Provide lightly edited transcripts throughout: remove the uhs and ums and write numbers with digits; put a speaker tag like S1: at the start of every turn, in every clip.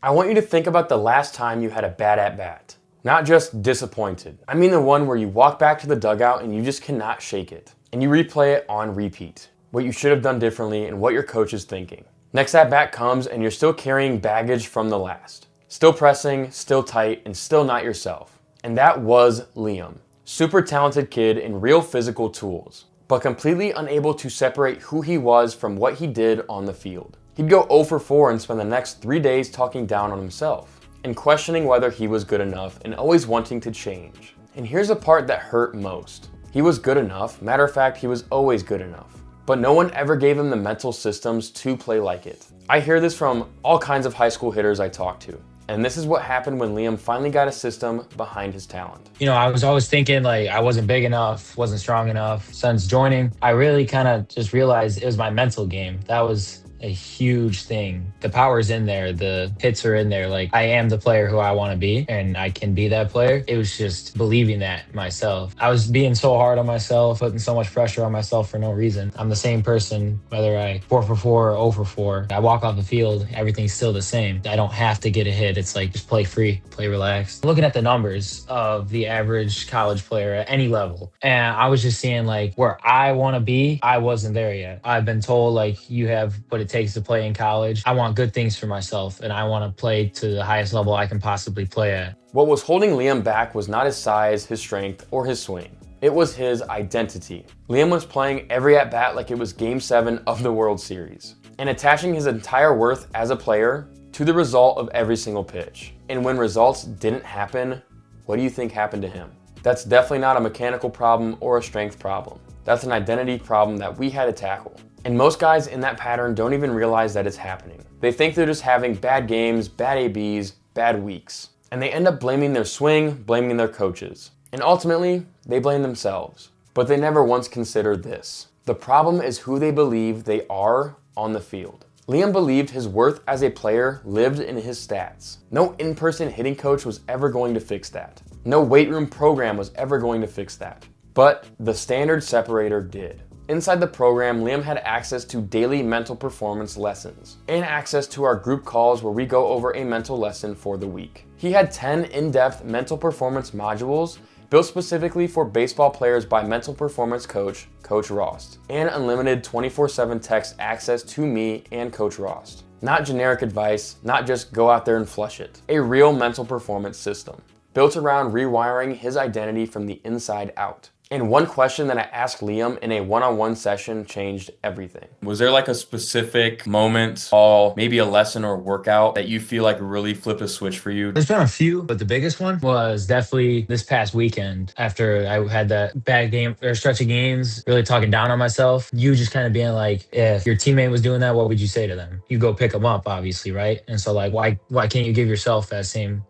S1: I want you to think about the last time you had a bad at-bat. Not just disappointed. I mean the one where you walk back to the dugout and you just cannot shake it. And you replay it on repeat. What you should have done differently and what your coach is thinking. Next at-bat comes and you're still carrying baggage from the last. Still pressing, still tight, and still not yourself. And that was Liam. Super talented kid and real physical tools, but completely unable to separate who he was from what he did on the field. He'd go 0 for 4 and spend the next 3 days talking down on himself and questioning whether he was good enough and always wanting to change. And here's the part that hurt most. He was good enough. Matter of fact, he was always good enough. But no one ever gave him the mental systems to play like it. I hear this from all kinds of high school hitters I talk to. And this is what happened when Liam finally got a system behind his talent.
S2: I was always thinking like I wasn't big enough, wasn't strong enough. Since joining, I really kind of just realized it was my mental game. That was a huge thing. The power's in there, the hits are in there. Like I am the player who I want to be and I can be that player. It was just believing that myself. I was being so hard on myself, putting so much pressure on myself for no reason. I'm the same person, whether I 4 for 4 or 0 for 4. I walk off the field, everything's still the same. I don't have to get a hit. It's like just play free, play relaxed. Looking at the numbers of the average college player at any level, and I was just seeing like where I want to be, I wasn't there yet. I've been told like you have what it takes to play in college. I want good things for myself and I want to play to the highest level I can possibly play at.
S1: What was holding Liam back was not his size, his strength, or his swing. It was his identity. Liam was playing every at-bat like it was Game 7 of the World Series and attaching his entire worth as a player to the result of every single pitch. And when results didn't happen, what do you think happened to him? That's definitely not a mechanical problem or a strength problem. That's an identity problem that we had to tackle. And most guys in that pattern don't even realize that it's happening. They think they're just having bad games, bad ABs, bad weeks. And they end up blaming their swing, blaming their coaches. And ultimately, they blame themselves. But they never once consider this. The problem is who they believe they are on the field. Liam believed his worth as a player lived in his stats. No in-person hitting coach was ever going to fix that. No weight room program was ever going to fix that. But the standard separator did. Inside the program, Liam had access to daily mental performance lessons and access to our group calls where we go over a mental lesson for the week. He had 10 in-depth mental performance modules built specifically for baseball players by mental performance coach, Coach Rost, and unlimited 24/7 text access to me and Coach Rost. Not generic advice, not just go out there and flush it. A real mental performance system built around rewiring his identity from the inside out. And one question that I asked Liam in a one-on-one session changed everything. Was there like a specific moment, or maybe a lesson or workout that you feel like really flipped a switch for you?
S2: There's been a few, but the biggest one was definitely this past weekend after I had that bad game or stretch of games, really talking down on myself. You just kind of being like, if your teammate was doing that, what would you say to them? You go pick them up, obviously, right? And so like, why can't you give yourself that same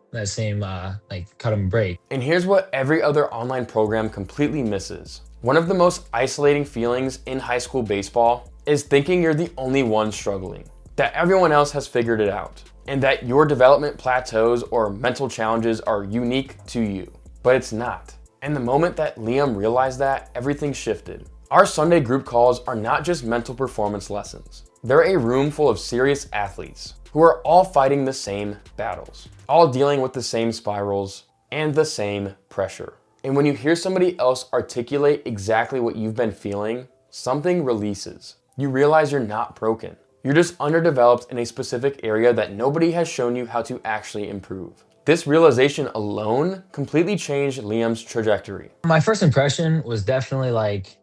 S2: like cut them break?
S1: And here's what every other online program completely misses. One of the most isolating feelings in high school baseball is thinking you're the only one struggling, that everyone else has figured it out, and that your development plateaus or mental challenges are unique to you. But it's not. And the moment that Liam realized that, everything shifted. Our Sunday group calls are not just mental performance lessons. They're a room full of serious athletes who are all fighting the same battles, all dealing with the same spirals and the same pressure. And when you hear somebody else articulate exactly what you've been feeling, something releases. You realize you're not broken. You're just underdeveloped in a specific area that nobody has shown you how to actually improve. This realization alone completely changed Liam's trajectory.
S2: My first impression was definitely like,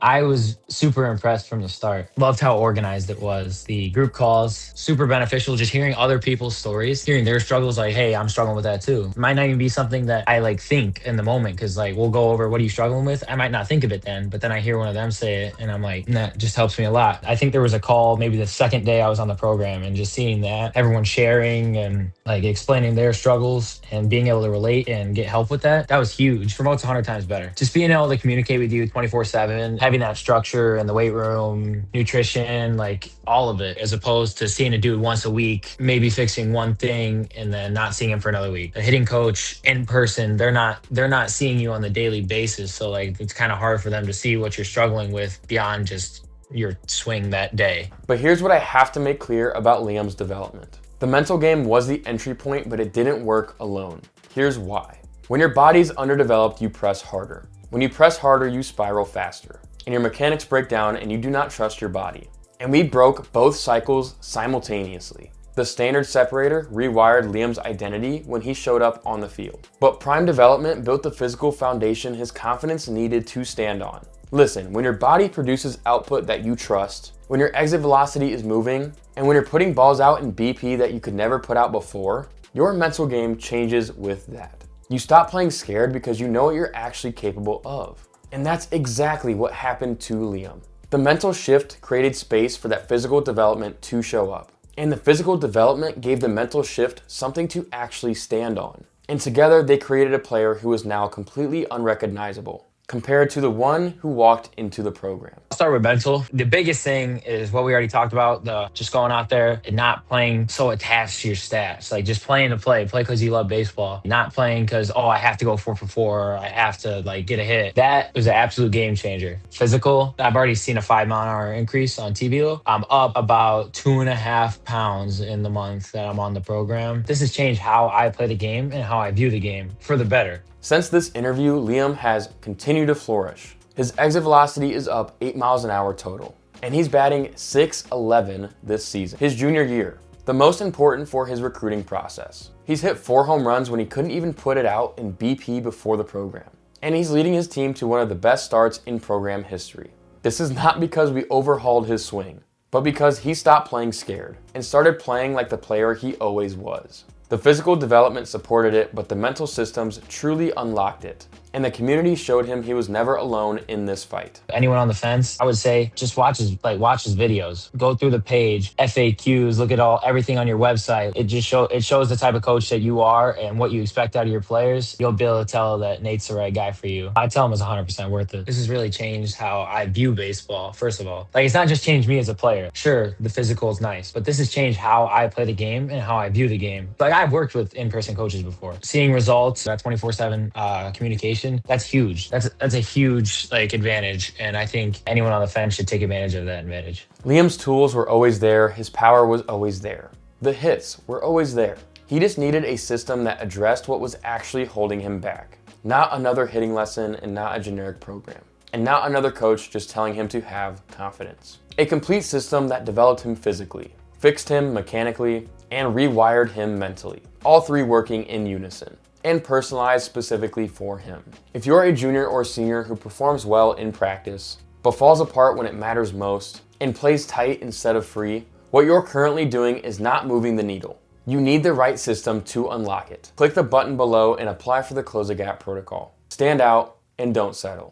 S2: I was super impressed from the start. Loved how organized it was. The group calls, super beneficial. Just hearing other people's stories, hearing their struggles, like, hey, I'm struggling with that too. It might not even be something that I like think in the moment, because like we'll go over what are you struggling with. I might not think of it then, but then I hear one of them say it and I'm like, that just helps me a lot. I think there was a call maybe the second day I was on the program, and just seeing that, everyone sharing and like explaining their struggles and being able to relate and get help with that, that was huge. Promotes 100 times better. Just being able to communicate with you 24/7, having that structure in the weight room, nutrition, like all of it, as opposed to seeing a dude once a week, maybe fixing one thing and then not seeing him for another week. A hitting coach in person, they're not seeing you on the daily basis. So like it's kind of hard for them to see what you're struggling with beyond just your swing that day.
S1: But here's what I have to make clear about Liam's development. The mental game was the entry point, but it didn't work alone. Here's why. When your body's underdeveloped, you press harder. When you press harder, you spiral faster, and your mechanics break down and you do not trust your body. And we broke both cycles simultaneously. The standard separator rewired Liam's identity when he showed up on the field. But prime development built the physical foundation his confidence needed to stand on. Listen, when your body produces output that you trust, when your exit velocity is moving, and when you're putting balls out in BP that you could never put out before, your mental game changes with that. You stop playing scared because you know what you're actually capable of. And that's exactly what happened to Liam. The mental shift created space for that physical development to show up. And the physical development gave the mental shift something to actually stand on. And together they created a player who is now completely unrecognizable compared to the one who walked into the program.
S2: I'll start with mental. The biggest thing is what we already talked about, the just going out there and not playing so attached to your stats. Like just playing to play because you love baseball. Not playing because, oh, I have to go 4 for 4 or I have to like get a hit. That was an absolute game changer. Physical, I've already seen a 5 mile an hour increase on TBO. I'm up about 2.5 pounds in the month that I'm on the program. This has changed how I play the game and how I view the game for the better.
S1: Since this interview, Liam has continued to flourish. His exit velocity is up 8 miles an hour total, and he's batting .611 this season, his junior year, the most important for his recruiting process. He's hit 4 home runs when he couldn't even put it out in BP before the program, and he's leading his team to one of the best starts in program history. This is not because we overhauled his swing, but because he stopped playing scared and started playing like the player he always was. The physical development supported it, but the mental systems truly unlocked it. And the community showed him he was never alone in this fight.
S2: Anyone on the fence, I would say just watch his videos. Go through the page, FAQs, look at everything on your website. It shows the type of coach that you are and what you expect out of your players. You'll be able to tell that Nate's the right guy for you. I tell him it's 100% worth it. This has really changed how I view baseball, first of all. Like, it's not just changed me as a player. Sure, the physical is nice, but this has changed how I play the game and how I view the game. Like, I've worked with in-person coaches before. Seeing results, that 24/7 communication, that's huge. That's a huge advantage, and I think anyone on the fence should take advantage of that advantage.
S1: Liam's tools were always there, his power was always there. The hits were always there. He just needed a system that addressed what was actually holding him back. Not another hitting lesson and not a generic program. And not another coach just telling him to have confidence. A complete system that developed him physically, fixed him mechanically, and rewired him mentally. All three working in unison and personalized specifically for him. If you're a junior or senior who performs well in practice, but falls apart when it matters most, and plays tight instead of free, what you're currently doing is not moving the needle. You need the right system to unlock it. Click the button below and apply for the Close the Gap protocol. Stand out and don't settle.